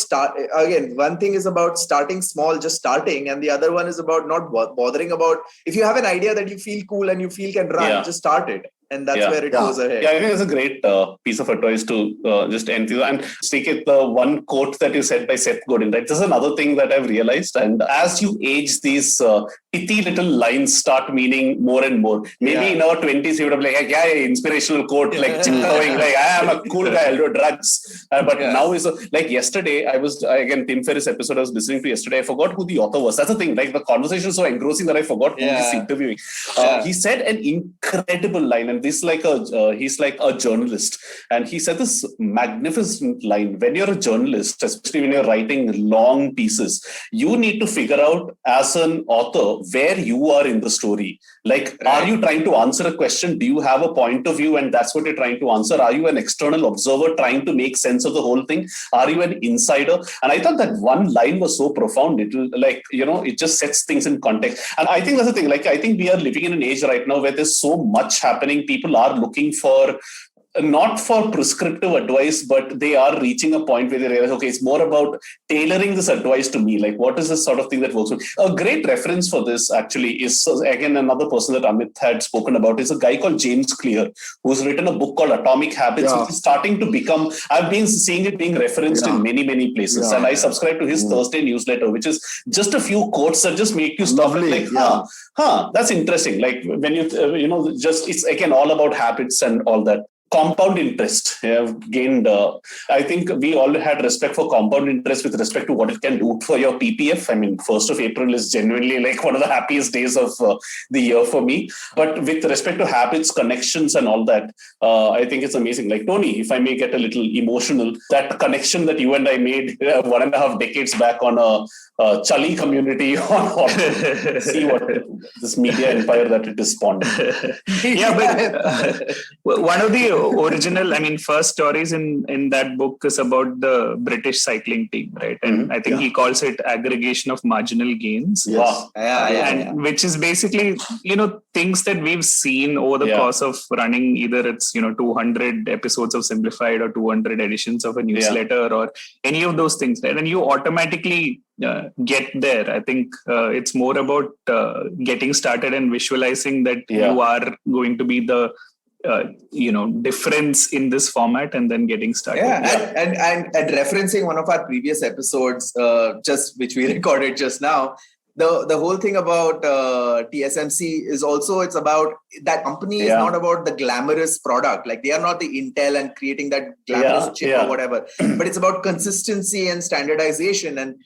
one thing is about starting small, just starting. And the other one is about not bothering about, if you have an idea that you feel cool and you feel can run, just start it. And that's where it goes ahead. Yeah, I think it's a great piece of advice to just end through. And Sriket, the one quote that you said by Seth Godin, right? This is another thing that I've realized. And as you age, these pithy little lines start meaning more and more. Maybe in our 20s, you would have inspirational quote, tiptoeing, I am a cool guy, I'll do drugs. But now is yesterday, Tim Ferriss episode I was listening to yesterday, I forgot who the author was. That's the thing, the conversation was so engrossing that I forgot who he's interviewing. He said an incredible line, and this he's like a journalist, and he said this magnificent line: when you're a journalist, especially when you're writing long pieces, you need to figure out as an author where you are in the story. Like, are you trying to answer a question? Do you have a point of view and that's what you're trying to answer? Are you an external observer trying to make sense of the whole thing? Are you an insider? And I thought that one line was so profound. It will, like, it just sets things in context. And I think that's the thing. Like, I think we are living in an age right now where there's so much happening. People are looking for, not for prescriptive advice, but they are reaching a point where they realize, okay, it's more about tailoring this advice to me. Like, what is the sort of thing that works? A great reference for this actually is, again, another person that Amit had spoken about is a guy called James Clear, who's written a book called Atomic Habits, which is starting to become, I've been seeing it being referenced in many, many places. And I subscribe to his Thursday newsletter, which is just a few quotes that just make you stop and like, that's interesting. Like when you, just, it's again all about habits and all that. Compound interest have gained. I think we all had respect for compound interest with respect to what it can do for your PPF. I mean, 1st of April is genuinely like one of the happiest days of the year for me. But with respect to habits, connections and all that, I think it's amazing. Like Tony, if I may get a little emotional, that connection that you and I made 1.5 decades back on a Chali community on see what this media empire that it is spawned. But one of the original, first stories in that book is about the British cycling team, right? And I think he calls it aggregation of marginal gains. Yes. And which is basically, things that we've seen over the course of running, either it's, 200 episodes of Simplified or 200 editions of a newsletter or any of those things, right? And you automatically get there. I think it's more about getting started and visualizing that you are going to be the difference in this format and then getting started. And referencing one of our previous episodes, just which we recorded just now, the whole thing about TSMC is also, it's about that company is not about the glamorous product. Like they are not the Intel and creating that glamorous chip or whatever, but it's about consistency and standardization and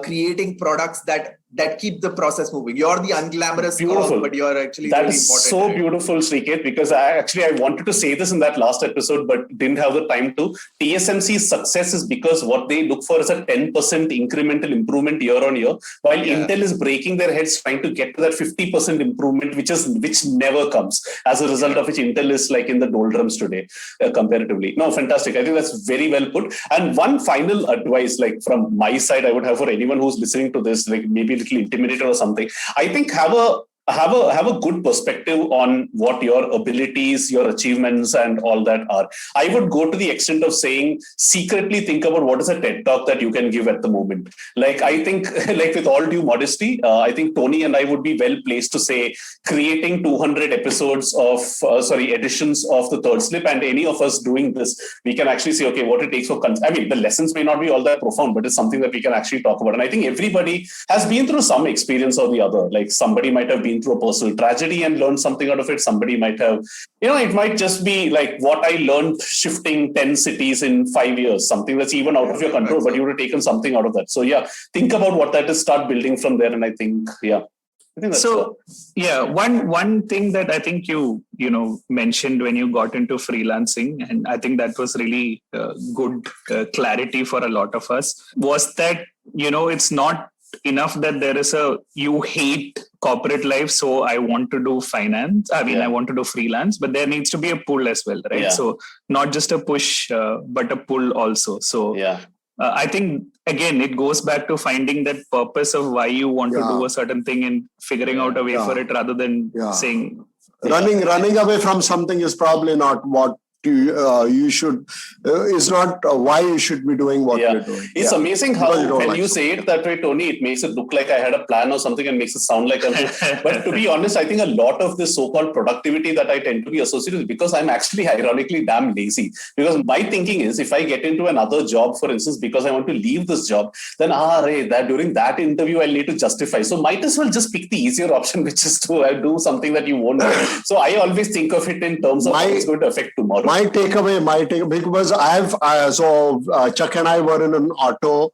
creating products that keep the process moving. You're the unglamorous cog, but you're actually that really is important. So beautiful, Sriket, because I wanted to say this in that last episode, but didn't have the time to. TSMC's success is because what they look for is a 10% incremental improvement year on year, while Intel is breaking their heads trying to get to that 50% improvement, which never comes. As a result of which Intel is like in the doldrums today, comparatively. No, fantastic. I think that's very well put. And one final advice, like from my side, I would have for anyone who's listening to this, like maybe little intimidated or something, I think have a good perspective on what your abilities, your achievements and all that are. I would go to the extent of saying secretly think about what is a TED talk that you can give at the moment. Like I think, like with all due modesty, I think Tony and I would be well placed to say creating 200 episodes of editions of the Third Slip, and any of us doing this, we can actually say, okay, what it takes for the lessons may not be all that profound, but it's something that we can actually talk about. And I think everybody has been through some experience or the other. Like somebody might have been through a personal tragedy and learned something out of it. Somebody might have, it might just be like what I learned shifting 10 cities in 5 years, something that's even out of your control, but you would have taken something out of that. So think about what that is, start building from there. And I think, that's so. One thing that I think you mentioned when you got into freelancing, and I think that was really good clarity for a lot of us, was that, it's not enough that there is you hate corporate life, so I want to do finance. I want to do freelance, but there needs to be a pull as well, right? So not just a push, but a pull also. So I think, again, it goes back to finding that purpose of why you want to do a certain thing and figuring out a way for it, rather than saying... Running away from something is probably not what you should, is not why you should be doing what you're doing. It's amazing how when you say it that way, Tony, it makes it look like I had a plan or something and makes it sound like but to be honest, I think a lot of this so-called productivity that I tend to be associated with, because I'm actually ironically damn lazy. Because my thinking is, if I get into another job, for instance, because I want to leave this job, then that during that interview I'll need to justify. So might as well just pick the easier option, which is to do something that you won't do. So I always think of it in terms of how it's going to affect tomorrow. My takeaway, because Chuck and I were in an auto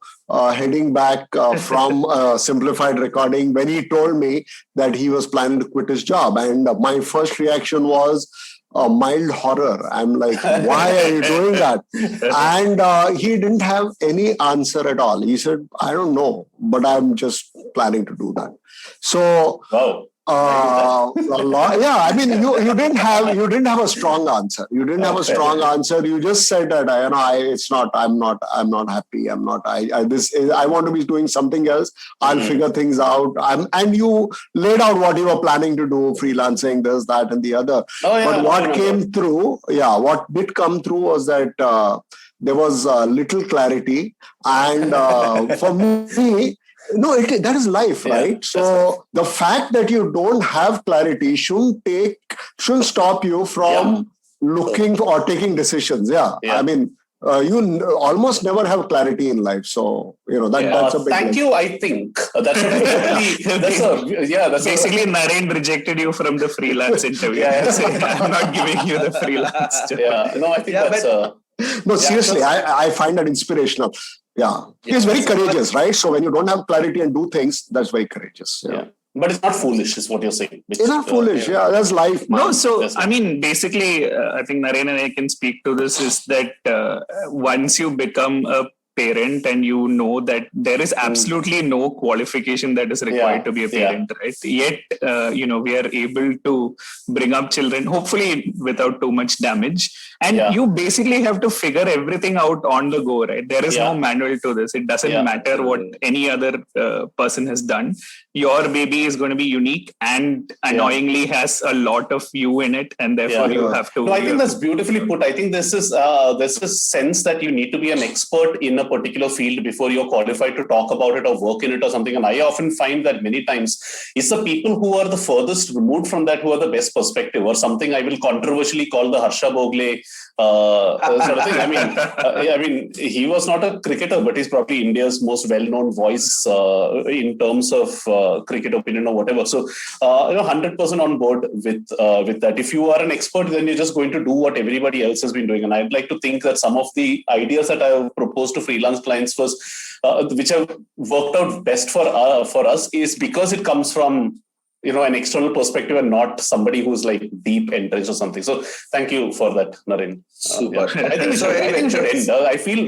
heading back from Simplified recording when he told me that he was planning to quit his job. And my first reaction was mild horror. I'm like, why are you doing that? And he didn't have any answer at all. He said, I don't know, but I'm just planning to do that. So Yeah, I mean, you didn't have a strong answer. You didn't have a strong answer. You just said that I'm not happy. I want to be doing something else. I'll figure things out. And you laid out what you were planning to do, freelancing, this, that, and the other. But what came through, what did come through was that there was little clarity, and for me. No, that is life, right? So the fact that you don't have clarity shouldn't stop you from looking or taking decisions. I mean, you almost never have clarity in life. So, that's a big thank you, I think. That's basically Naren rejected you from the freelance interview. I'm not giving you the freelance job. No, I think that's... No, seriously, I find that inspirational. Yeah. He's very courageous, right? So when you don't have clarity and do things, that's very courageous. Yeah. But it's not foolish, is what you're saying. It's not foolish. That's life, man. No, so, I mean, basically, I think Naren and I can speak to this, is that once you become a parent and you know that there is absolutely no qualification that is required to be a parent, right? Yet, we are able to bring up children, hopefully without too much damage. And you basically have to figure everything out on the go, right? There is no manual to this. It doesn't matter what any other person has done. Your baby is going to be unique and annoyingly has a lot of you in it. And therefore you have to... No, I think that's beautifully put. I think this is this sense that you need to be an expert in a particular field before you're qualified to talk about it or work in it or something. And I often find that many times it's the people who are the furthest removed from that who are the best perspective, or something I will controversially call the Harsha Bhogle sort of thing. I mean, he was not a cricketer, but he's probably India's most well-known voice in terms of cricket opinion or whatever. So, 100% on board with that. If you are an expert, then you're just going to do what everybody else has been doing. And I'd like to think that some of the ideas that I have proposed to freelance clients was, which have worked out best for us, is because it comes from an external perspective and not somebody who's like deep entrenched or something. So thank you for that, Naren. Super. I think it should end. I feel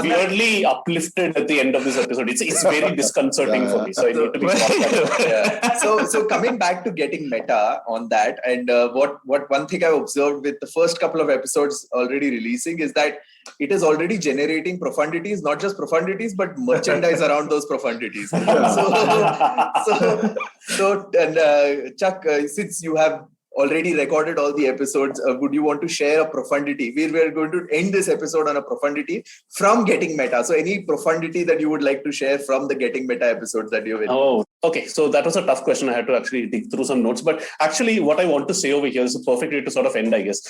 weirdly uplifted at the end of this episode. It's very disconcerting for me. So I need to be So coming back to getting meta on that, and what one thing I've observed with the first couple of episodes already releasing is that it is already generating profundities, not just profundities, but merchandise around those profundities. So, Chuck, since you have already recorded all the episodes, would you want to share a profundity? We're going to end this episode on a profundity from Getting Meta. So any profundity that you would like to share from the Getting Meta episodes that you've Oh, okay. So that was a tough question. I had to actually dig through some notes. But actually, what I want to say over here is a perfect way to sort of end, I guess.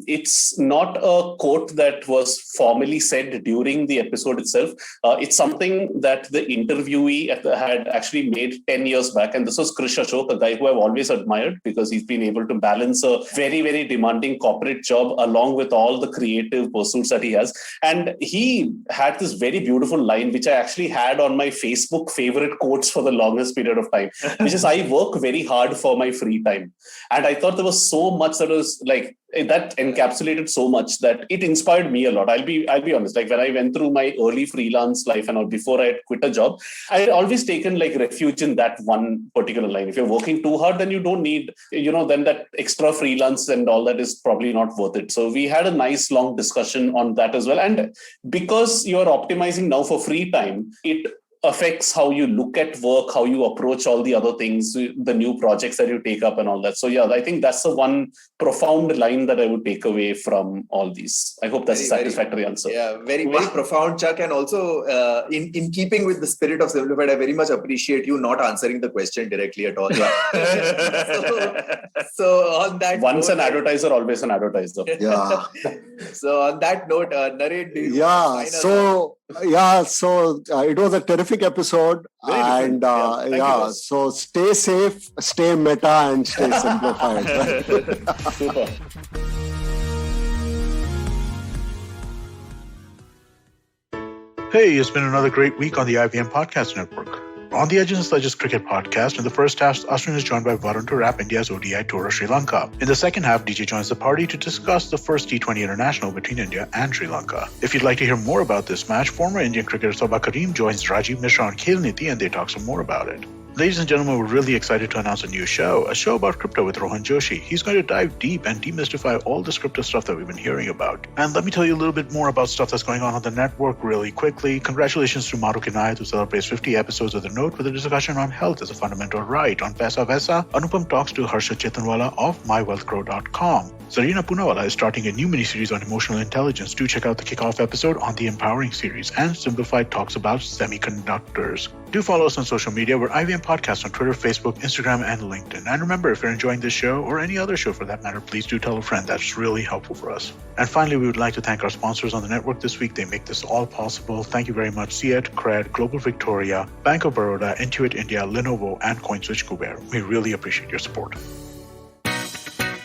It's not a quote that was formally said during the episode itself. It's something that the interviewee had actually made 10 years back. And this was Krish Ashok, a guy who I've always admired because he's been able to balance a very, very demanding corporate job along with all the creative pursuits that he has. And he had this very beautiful line, which I actually had on my Facebook favorite quotes for the longest period of time, which is, I work very hard for my free time. And I thought there was so much that was like, that encapsulated so much that it inspired me a lot. I'll be honest. Like when I went through my early freelance life and before I had quit a job, I had always taken like refuge in that one particular line. If you're working too hard, then you don't need, then that extra freelance and all that is probably not worth it. So we had a nice long discussion on that as well. And because you're optimizing now for free time, it affects how you look at work, how you approach all the other things, the new projects that you take up and all that. So yeah, I think that's the one profound line that I would take away from all these. I hope that's a satisfactory answer. Yeah, very, very profound, Chuck. And also in keeping with the spirit of Simplified, I very much appreciate you not answering the question directly at all. So on that Once note, an advertiser, always an advertiser. Yeah. So on that note, Naren, do you so it was a terrific episode. And so stay safe, stay meta, and stay simplified. Right? Super. Hey, it's been another great week on the IVM Podcast Network. On the Edges and Sledges Cricket Podcast, in the first half, Ashwin is joined by Varun to wrap India's ODI tour of Sri Lanka. In the second half, DJ joins the party to discuss the first T20 international between India and Sri Lanka. If you'd like to hear more about this match, former Indian cricketer Sabah Karim joins Rajiv Mishra on Khel Niti and they talk some more about it. Ladies and gentlemen, we're really excited to announce a new show, a show about crypto with Rohan Joshi. He's going to dive deep and demystify all this crypto stuff that we've been hearing about. And let me tell you a little bit more about stuff that's going on the network really quickly. Congratulations to Maru Kinayat, who celebrates 50 episodes of The Note with a discussion on health as a fundamental right. On Paisa Vaisa, Anupam talks to Harsha Chetanwala of mywealthgrow.com. Zarina Poonawalla is starting a new miniseries on emotional intelligence. Do check out the kickoff episode on the Empowering series. And Simplified talks about semiconductors. Do follow us on social media. We're IVM Podcast on Twitter, Facebook, Instagram, and LinkedIn. And remember, if you're enjoying this show or any other show for that matter, please do tell a friend. That's really helpful for us. And finally, we would like to thank our sponsors on the network this week. They make this all possible. Thank you very much, Ciet, Cred, Global Victoria, Bank of Baroda, Intuit India, Lenovo, and CoinSwitch Kuber. We really appreciate your support.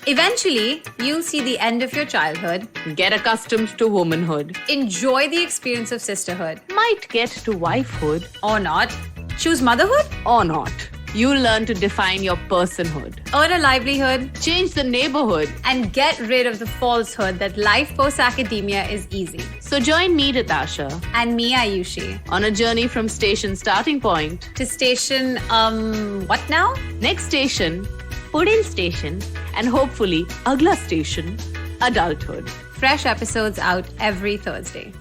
Eventually, you'll see the end of your childhood. Get accustomed to womanhood. Enjoy the experience of sisterhood. Might get to wifehood. Or not. Choose motherhood. Or not. You'll learn to define your personhood. Earn a livelihood. Change the neighborhood. And get rid of the falsehood that life post-academia is easy. So join me, Natasha. And me, Ayushi. On a journey from station starting point. To station, what now? Next station, Pudin station. And hopefully, Agla station, adulthood. Fresh episodes out every Thursday.